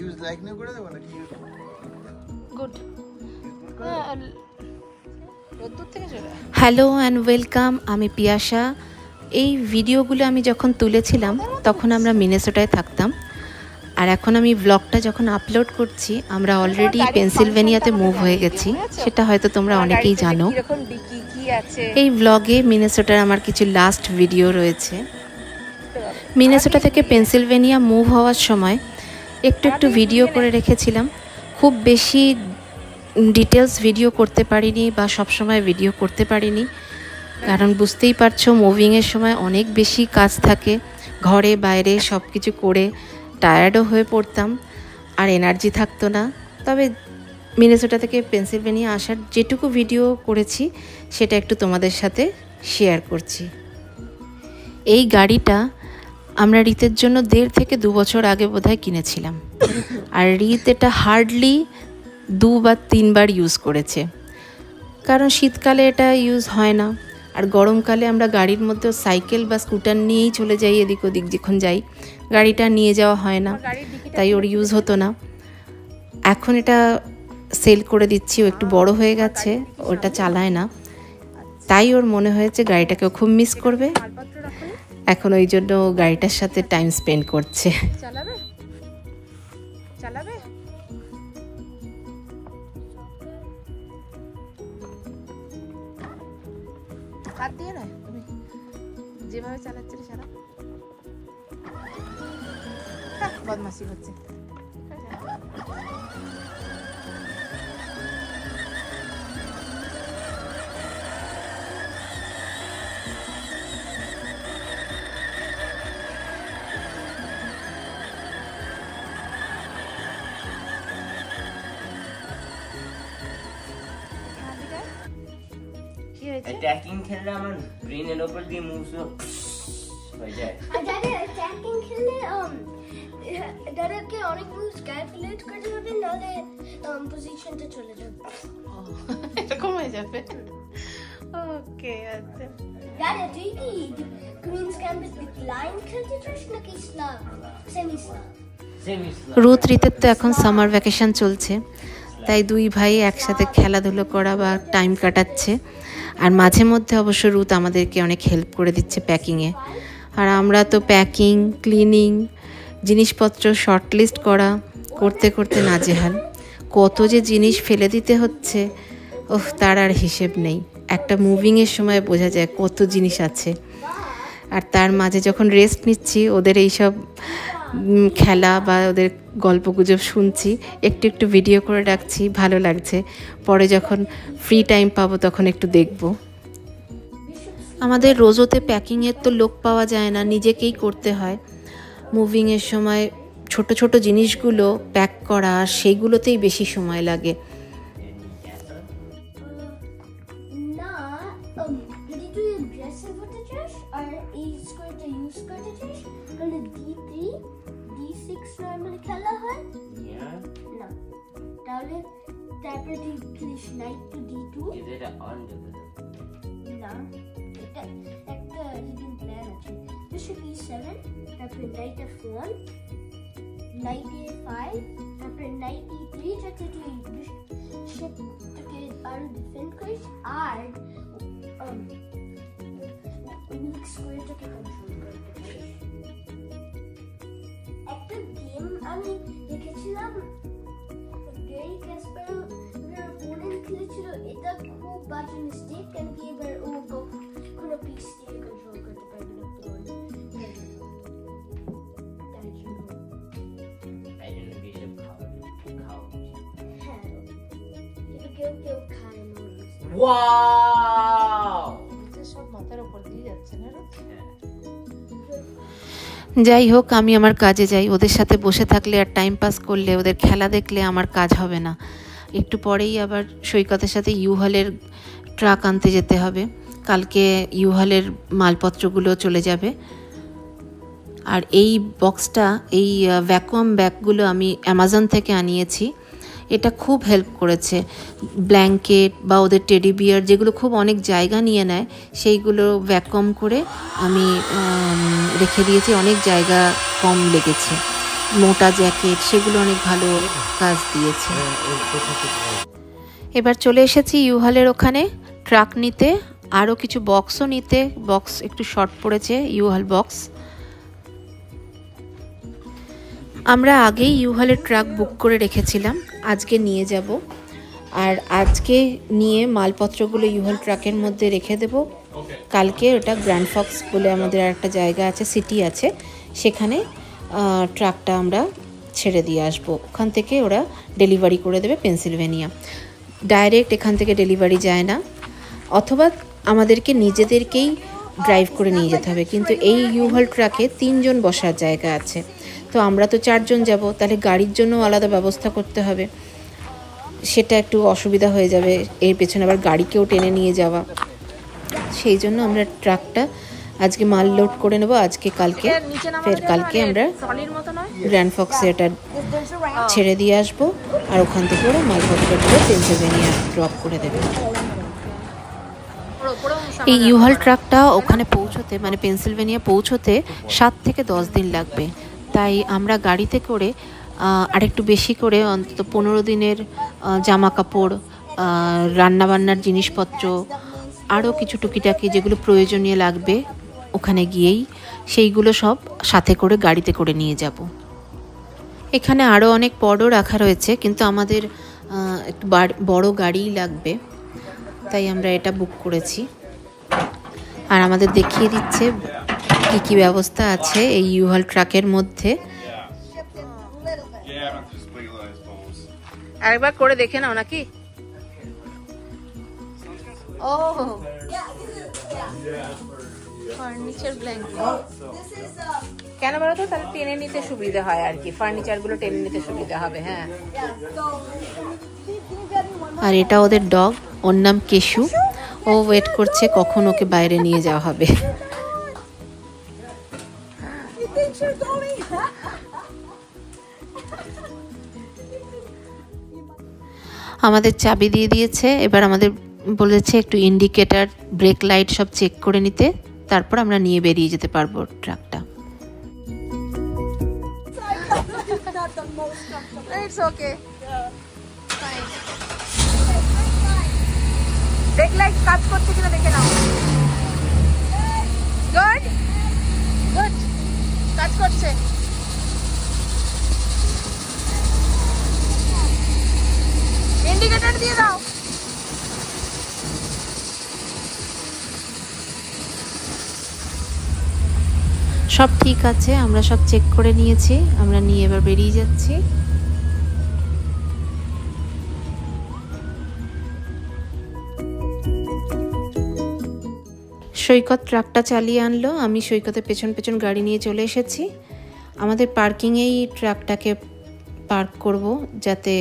Use like না করে দেব নাকি গুড হ্যালো অ্যান্ড ওয়েলকাম। আমি পিয়াসা। এই ভিডিওগুলো আমি যখন তুলেছিলাম তখন আমরা মিনেসোটায় থাকতাম, আর এখন আমি ব্লগটা যখন আপলোড করছি আমরা অলরেডি পেনসিলভেনিয়াতে মুভ হয়ে গেছি। সেটা হয়তো তোমরা অনেকেই জানো। এই ব্লগে মিনেসোটার আমার কিছু লাস্ট ভিডিও রয়েছে। মিনেসোটা থেকে পেনসিলভেনিয়া মুভ হওয়ার সময় একটু ভিডিও করে রেখেছিলাম। খুব বেশি ডিটেলস ভিডিও করতে পারিনি বা সবসময় ভিডিও করতে পারিনি, কারণ বুঝতেই পারছো মুভিংয়ের সময় অনেক বেশি কাজ থাকে, ঘরে বাইরে সব কিছু করে টায়ার্ডও হয়ে পড়তাম আর এনার্জি থাকতো না। তবে মিনেসোটা থেকে পেনসিলভেনিয়া আসার যেটুকু ভিডিও করেছি সেটা একটু তোমাদের সাথে শেয়ার করছি। এই গাড়িটা আমরা রিতের জন্য 1.5 থেকে 2 বছর আগে বোধহয় কিনেছিলাম, আর রিত এটা হার্ডলি 2 বা 3 বার ইউজ করেছে, কারণ শীতকালে এটা ইউজ হয় না, আর গরমকালে আমরা গাড়ির মধ্যে সাইকেল বা স্কুটার নিয়েই চলে যাই এদিক ওদিক যখন যাই, গাড়িটা নিয়ে যাওয়া হয় না, তাই ওর ইউজ হতো না। এখন এটা সেল করে দিচ্ছি, ও একটু বড় হয়ে গেছে, ওটা চালায় না, তাই ওর মনে হয়েছে গাড়িটাকেও খুব মিস করবে। এখন ওই জন্য গাড়িটার সাথে টাইম স্পেন্ড করছে। চালাবে চালাবে হাত দিয়ে না, তুমি যেভাবে চালাচ্ছিলে চালাও। বদমাশি হচ্ছে। অ্যাটাকিং খেললে আমার ব্রেনের উপর দিয়ে মুভস হয়ে যায়। আর যারা অ্যাটাকিং খেললে তাদেরকে অনেক মুভস ক্যালকুলেট করতে হবে, নাহলে পজিশনটা চলে যাবে। এরকম হয়ে যাবে। ওকে, আচ্ছা। যারা তুই কি কুইন্স ক্যাম্পাস লাইন খেলতে চাস নাকি স্লাব সেমি স্লাব? রুথ রিতের তো এখন সামার ভ্যাকেশন চলছে, তাই দুই ভাই একসাথে খেলাধুলো করা বা টাইম কাটাচ্ছে। আর মাঝে মধ্যে অবশ্য রুথ আমাদেরকে অনেক হেল্প করে দিচ্ছে প্যাকিংয়ে, আর আমরা তো প্যাকিং, ক্লিনিং, জিনিসপত্র শর্টলিস্ট করা করতে করতে নাজেহাল। কত যে জিনিস ফেলে দিতে হচ্ছে, ওহ তার আর হিসেব নেই। একটা মুভিংয়ের সময় বোঝা যায় কত জিনিস আছে। আর তার মাঝে যখন রেস্ট নিচ্ছি, ওদের এইসব খেলা বা ওদের গল্পগুজব শুনছি, একটু ভিডিও করে রাখছি, ভালো লাগছে। পরে যখন ফ্রি টাইম পাবো তখন একটু দেখব। আমাদের রোজোতে প্যাকিংয়ের তো লোক পাওয়া যায় না, নিজেকেই করতে হয়। মুভিংয়ের সময় ছোট ছোট জিনিসগুলো প্যাক করা, সেইগুলোতেই বেশি সময় লাগে। না, যদি তুই ড্রেসের করতে চাস আর এই স্কোয়ারটা ইউজ করতে চাস, তাহলে D3 D6 নরমালি খেলা হয় না, তাহলে তারপরে তুই খেলিস নাইট টু D2। এটা অন যাবে না, এটা একটা হিডেন প্ল্যান আছে। বিশপ E7, তারপরে নাইট F1, নাইট A5, তারপরে নাইট E3, যাতে তুই বিশপটাকে আরো ডিফেন্ড করিস আর উইক স্কোয়ারটাকে কন্ট্রোল করতে পারিস। একটা গেম আমি দেখেছিলাম, গ্যারি কাসপারভ ওপোনেন্ট খেলেছিল, এটা খুব বাজে মিস্টেক, কেন কি এবার ও কোনো পিস দিয়ে কন্ট্রোল করতে পারবে না। হ্যাঁ, এটা কেউ খায় না। ওয়াও, সব মাথার উপর দিয়ে যাচ্ছে না। যাই হোক, আমি আমার কাজে যাই। ওদের সাথে বসে থাকলে আর টাইম পাস করলে, ওদের খেলা দেখলে আমার কাজ হবে না। একটু পরেই আবার সৈকতের সাথে ইউহলের ট্রাক আনতে যেতে হবে। কালকে ইউহলের মালপত্রগুলো চলে যাবে। আর এই বক্সটা, এই ভ্যাকুয়াম ব্যাগগুলো আমি অ্যামাজন থেকে আনিয়েছি। এটা খুব হেল্প করেছে। ব্ল্যাঙ্কেট বা ওদের টেডি বিয়ার যেগুলো খুব অনেক জায়গা নিয়ে নেয়, সেইগুলো ভ্যাকুয়াম করে আমি রেখে দিয়েছি, অনেক জায়গা কম লেগেছে। মোটা জ্যাকেট, সেগুলো অনেক ভালো কাজ দিয়েছে। এবার চলে এসেছি ইউহালের ওখানে ট্রাক নিতে, আরও কিছু বক্সও নিতে। বক্স একটু শর্ট পড়েছে, ইউহাল বক্স। আমরা আগেই ইউহালের ট্রাক বুক করে রেখেছিলাম, আজকে নিয়ে যাব। আর আজকে নিয়ে মালপত্রগুলো ইউহাল ট্রাকের মধ্যে রেখে দেব। কালকে ওটা গ্র্যান্ড ফক্স বলে আমাদের একটা জায়গা আছে, সিটি আছে, সেখানে ট্রাকটা আমরা ছেড়ে দিয়ে আসবো। ওখান থেকে ওরা ডেলিভারি করে দেবে পেনসিলভেনিয়া। ডাইরেক্ট এখান থেকে ডেলিভারি যায় না, অথবা আমাদেরকে নিজেদেরকেই ড্রাইভ করে নিয়ে যেতে হবে। কিন্তু এই ইউহাল ট্রাকে 3 জন বসার জায়গা আছে, তো আমরা তো 4 জন যাব, তাহলে গাড়ির জন্য আলাদা ব্যবস্থা করতে হবে, সেটা একটু অসুবিধা হয়ে যাবে। এর পেছনে আবার গাড়িকেও টেনে নিয়ে যাওয়া, সেই জন্য আমরা ট্রাকটা আজকে মাল লোড করে নেব আজকে কালকে। ফের কালকে আমরা গ্র্যান্ড ফক্সে এটা ছেড়ে দিয়ে আসবো, আর ওখান থেকে ওরা মালপত্রগুলো পেনসিলভেনিয়া ড্রপ করে দেবে। এই ইউহাল ট্রাকটা ওখানে পৌঁছতে, মানে পেনসিলভেনিয়া পৌঁছতে 7 থেকে 10 দিন লাগবে। তাই আমরা গাড়িতে করে আরেকটু বেশি করে অন্তত 15 দিনের জামা কাপড়, রান্নাবান্নার জিনিসপত্র, আরও কিছু টুকিটাকি যেগুলো প্রয়োজনীয় লাগবে ওখানে গিয়েই, সেইগুলো সব সাথে করে গাড়িতে করে নিয়ে যাব। এখানে আরও অনেক পডও রাখা রয়েছে, কিন্তু আমাদের একটু বড় গাড়িই লাগবে, তাই আমরা এটা বুক করেছি। আর আমাদের দেখিয়ে দিচ্ছে কি কি ব্যবস্থা আছে এই ইউহাল ট্রাকের মধ্যে। একবার করে দেখে নাও নাকি? ও ফার্নিচার ব্ল্যাঙ্কেট কেন বলো তো? তাহলে টেনে নিতে সুবিধা হয় আর কি, ফার্নিচারগুলো টেনে নিতে সুবিধা হবে। হ্যাঁ, আর এটা ওদের ডগ, ওর নাম কেশু। ও ওয়েট করছে কখন ওকে বাইরে নিয়ে যাওয়া হবে। আমাদের চাবি দিয়ে দিয়েছে, এবার আমাদের বলেছে একটু ইন্ডিকেটার, ব্রেক লাইট সব চেক করে নিতে, তারপর আমরা নিয়ে বেরিয়ে যেতে পারবো ট্রাকটা। It's okay. Fine. Break light কাজ করছে কিনা দেখে নাও। গুড গুড, কাজ করছে। ইন্ডিকেটর দিয়ে দাও। সব ঠিক আছে, আমরা সব চেক করে নিয়েছি, আমরা নিয়ে এবার বেরিয়ে যাচ্ছি। সৈকত ট্রাকটা চালিয়ে আনলো, আমি সৈকতের পেছন পেছন গাড়ি নিয়ে চলে এসেছি। আমাদের পার্কিংয়েই ট্রাকটাকে পার্ক করব, যাতে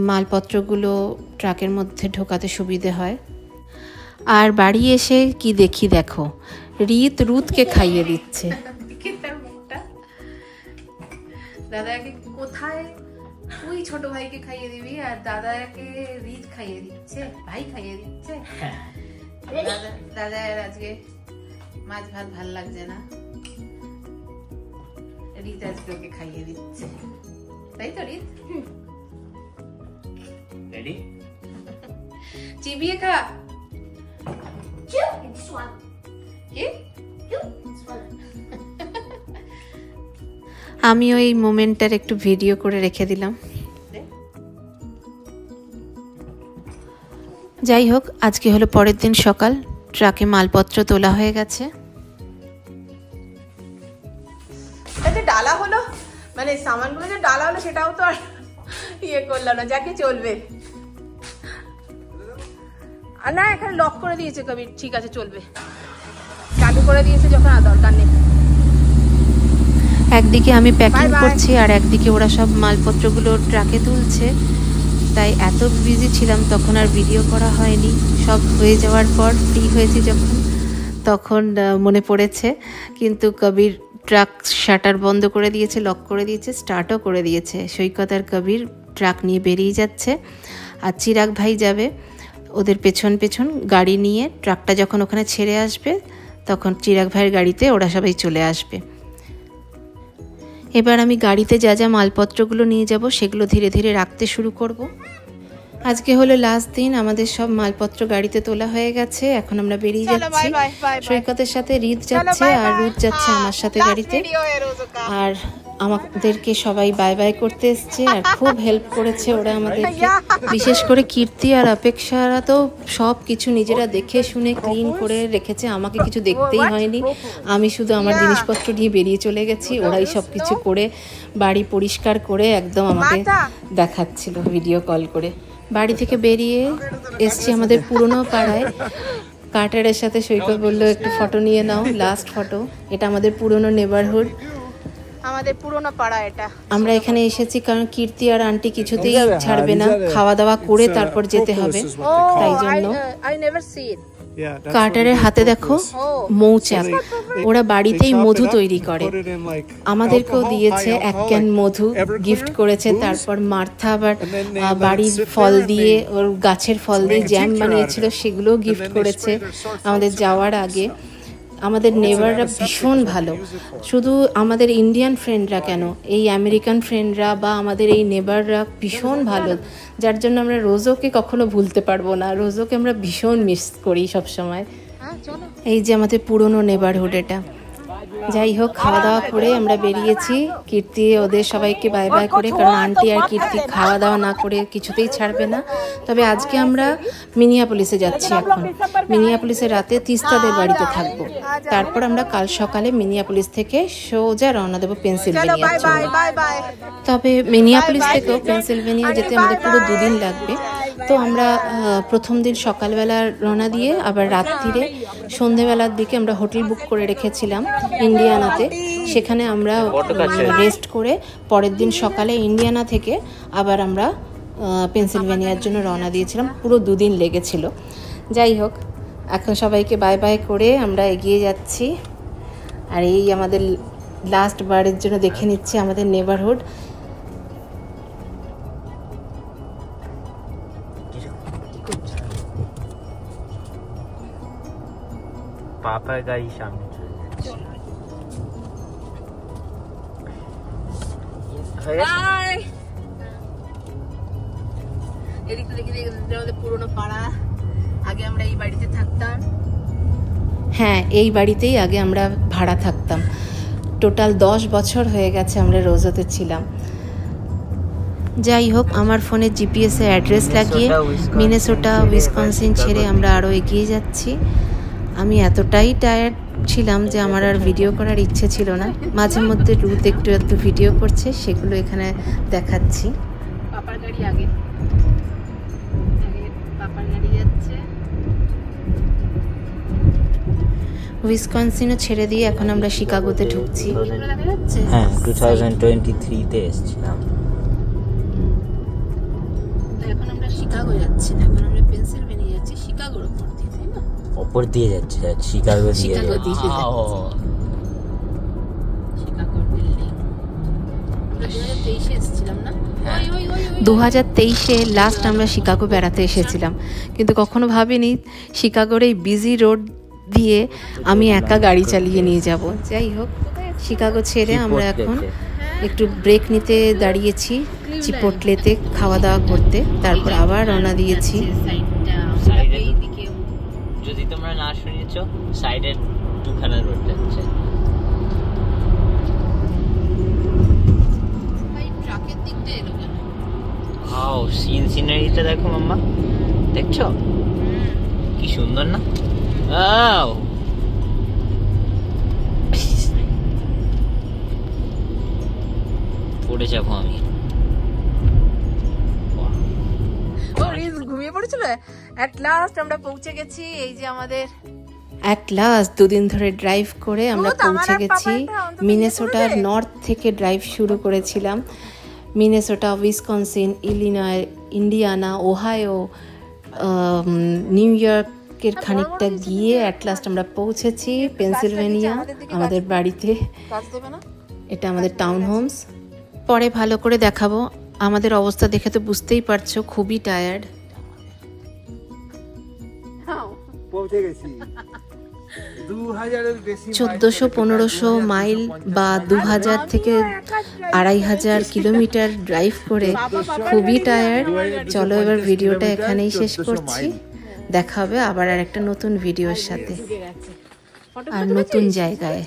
মালপত্রগুলো ট্রাকের মধ্যে ঢোকাতে সুবিধে হয়। আর বাড়ি এসে কি দেখি দেখো, রুতকে খাইয়ে দিচ্ছে। দাদাকে কোথায় তুই ছোট ভাইকে খাইয়ে দিবি, আর দাদাকে রিত খাইয়ে দিচ্ছে, ভাই খাইয়ে দিচ্ছে। দাদা আজকে মাছ ভাত ভাল লাগছে না, রিত আজকে ওকে খাইয়ে দিচ্ছে, তাই তো রিত? রেডি? চিবিয়ে খা। কি? আমি ওই মোমেন্টটার একটু ভিডিও করে রেখে দিলাম। যাই হোক, আজকে হলো পরের দিন সকাল, ট্রাকে মালপত্র তোলা হয়ে গেছে। যে ডালা হলো, মানে সামানগুলো যে ডালা হলো সেটাও তো আর ইয়ে করলো না, যাকে চলবে। আর না, এখানে লক করে দিয়েছে কবির, ঠিক আছে চলবে, চালু করে দিয়েছে যখন, আর দরকার নেই। একদিকে আমি প্যাকিং করছি আর একদিকে ওরা সব মালপত্রগুলো ট্রাকে তুলছে, তাই এত বিজি ছিলাম তখন আর ভিডিও করা হয়নি। সব হয়ে যাওয়ার পর ফ্রি হয়েছি যখন, তখন মনে পড়েছে। কিন্তু কবির ট্রাক শাটার বন্ধ করে দিয়েছে, লক করে দিয়েছে, স্টার্টও করে দিয়েছে। সৈকত আর কবির ট্রাক নিয়ে বেরিয়ে যাচ্ছে, আর চিরাগ ভাই যাবে ওদের পেছন পেছন গাড়ি নিয়ে। ট্রাকটা যখন ওখানে ছেড়ে আসবে তখন চিরাগ ভাইয়ের গাড়িতে ওরা সবাই চলে আসবে। এবার আমি গাড়িতে যা যা মালপত্রগুলো নিয়ে যাব সেগুলো ধীরে ধীরে রাখতে শুরু করব। আজকে হলো লাস্ট দিন, আমাদের সব মালপত্র গাড়িতে তোলা হয়ে গেছে। এখন আমরা বেরিয়ে যাচ্ছি। সৈকতের সাথে রিত যাচ্ছে আর রুত যাচ্ছে আমার সাথে গাড়িতে। আর আমাদেরকে সবাই বাই বাই করতে এসছে আর খুব হেল্প করেছে ওরা আমাদেরকে। বিশেষ করে কীর্তি আর অপেক্ষারা তো সব কিছু নিজেরা দেখে শুনে ক্লিন করে রেখেছে, আমাকে কিছু দেখতেই হয়নি। আমি শুধু আমার জিনিসপত্র নিয়ে বেরিয়ে চলে গেছি, ওরাই সব কিছু করে বাড়ি পরিষ্কার করে একদম আমাকে দেখাচ্ছিল ভিডিও কল করে। বাড়ি থেকে বেরিয়ে এসছি আমাদের পুরনো পাড়ায়। কার্টারের সাথে সৈকত বললো একটু ফটো নিয়ে নাও, লাস্ট ফটো। এটা আমাদের পুরনো নেবারহুড, আমাদের পুরনো পাড়া এটা। আমরা এখানে এসেছি কারণ কীর্তি আর আন্টি কিছুতেই ছাড়বে না, খাওয়া দাওয়া করে তারপর যেতে হবে, তাই জন্য। কার্টারের হাতে দেখো মৌচাক, ওরা বাড়িতেই মধু তৈরি করে। আমাদেরকেও দিয়েছে 1 ক্যান মধু গিফট করেছে। তারপর মার্থা আবার বাড়ির ফল দিয়ে, ওর গাছের ফল দিয়ে জ্যাম বানিয়েছিল, সেগুলোও গিফট করেছে আমাদের যাওয়ার আগে। আমাদের নেবাররা ভীষণ ভালো, শুধু আমাদের ইন্ডিয়ান ফ্রেন্ডরা কেন, এই আমেরিকান ফ্রেন্ডরা বা আমাদের এই নেবাররা ভীষণ ভালো, যার জন্য আমরা রোজোকে কখনো ভুলতে পারবো না। রোজোকে আমরা ভীষণ মিস করি সবসময়। এই যে আমাদের পুরনো নেবারহুড এটা। যাই হোক, খাওয়া দাওয়া করে আমরা বেরিয়েছি। কীর্তি ওদের সবাইকে বাই বাই করে, কারণ আন্টি আর কীর্তি খাওয়া দাওয়া না করে কিছুতেই ছাড়বে না। তবে আজকে আমরা মিনিয়াপলিসে যাচ্ছি। এখন মিনিয়াপলিসে রাতে তিস্তাদের বাড়িতে থাকবো। তারপর আমরা কাল সকালে মিনিয়াপলিস থেকে সোজা রওনা দেবো পেনসিলভেনিয়ার জন্য। তবে মিনিয়াপলিস থেকেও পেনসিলভেনিয়া যেতে আমাদের পুরো 2 দিন লাগবে। তো আমরা প্রথম দিন সকালবেলা রওনা দিয়ে আবার রাত্রিরে সন্ধেবেলার দিকে আমরা হোটেল বুক করে রেখেছিলাম ইন্ডিয়ানাতে। সেখানে আমরা রেস্ট করে পরের দিন সকালে ইন্ডিয়ানা থেকে আবার আমরা পেনসিলভেনিয়ার জন্য রওনা দিয়েছিলাম। পুরো 2 দিন লেগেছিল। যাই হোক, এখন সবাইকে বাই বাই করে আমরা এগিয়ে যাচ্ছি। আর এই আমাদের লাস্ট বারের জন্য দেখে নিচ্ছি আমাদের নেবারহুড। পাপার গাড়ি সামনে পুরনো পাড়া, আগে আমরা এই বাড়িতে থাকতাম। হ্যাঁ, এই বাড়িতেই আগে আমরা ভাড়া থাকতাম। টোটাল 10 বছর হয়ে গেছে আমরা রোজোতে ছিলাম। যাই হোক, আমার ফোনে জিপিএসে অ্যাড্রেস লাগিয়ে মিনেসোটা উইসকনসিন ছেড়ে আমরা আরও এগিয়ে যাচ্ছি। আমি এতটাই টায়ার্ড ছিলাম যে আমার আর ভিডিও করার ইচ্ছে ছিল না। মাঝে মধ্যে রুথ একটু একটু ভিডিও করছে, সেগুলো এখানে দেখাচ্ছি। পাপার গাড়ি আগে পাপার গাড়ি যাচ্ছে। উইসকনসিনও ছেড়ে দিয়ে এখন আমরা শিকাগোতে ঢুকছি। হ্যাঁ, 2023 তে এসেছিলাম। এখন আমরা শিকাগো যাচ্ছি না, এখন আমরা পেনসিলভেনিয়া যাচ্ছি। শিকাগোর উপর দিয়ে, তাই না? উপর দিয়ে যাচ্ছে, শিকাগো দিয়ে শিকাগো দিয়ে যাচ্ছে। শিকাগোর বিল্ডিং। আমরা 2023 এসেছিলাম না? 2023-এ লাস্ট আমরা শিকাগো বেড়াতে এসেছিলাম, কিন্তু কখনো ভাবিনি শিকাগোর এই বিজি রোড দিয়ে আমি একা গাড়ি চালিয়ে নিয়ে যাব। যাই হোক, শিকাগো ছেড়ে আমরা এখন একটু ব্রেক নিতে দাঁড়িয়েছি চিপোটলেতে খাওয়া দাওয়া করতে, তারপর আবার রওনা দিয়েছি। যদি তোমরা না শুনেছো, সাইডে 2খানা রোড যাচ্ছে। ট্রাকের দিকটা এলো কেন? ওয়াও, সিনারিটা দেখো মাম্মা, দেখছো কি সুন্দর না? ওয়াও, পড়ে যাবো আমি। ঘুমিয়ে পড়েছিল। এট লাস্ট আমরা পৌঁছে গেছি। এই যে আমাদের অ্যাট লাস্ট 2 দিন ধরে ড্রাইভ করে আমরা পৌঁছে গেছি। মিনেসোটার নর্থ থেকে ড্রাইভ শুরু করেছিলাম। Minnesota, Wisconsin, Illinois, Indiana, Ohio, new ইয়র্কের খানিকটা গিয়ে অ্যাট লাস্ট আমরা পৌঁছেছি পেনসিলভেনিয়া, আমাদের বাড়িতে। এটা আমাদের টাউন হোমস। পরে ভালো করে দেখাবো। আমাদের অবস্থা দেখে তো বুঝতেই পারছো, খুবই টায়ার্ড। পৌঁছে গেছি। 1400-1500 মাইল বা 2000 থেকে 2500 কিলোমিটার ড্রাইভ করে খুবই টায়ার্ড। চলো এবার ভিডিওটা এখানেই শেষ করছি, দেখা হবে আবার আর একটা নতুন ভিডিওর সাথে আর নতুন জায়গায়।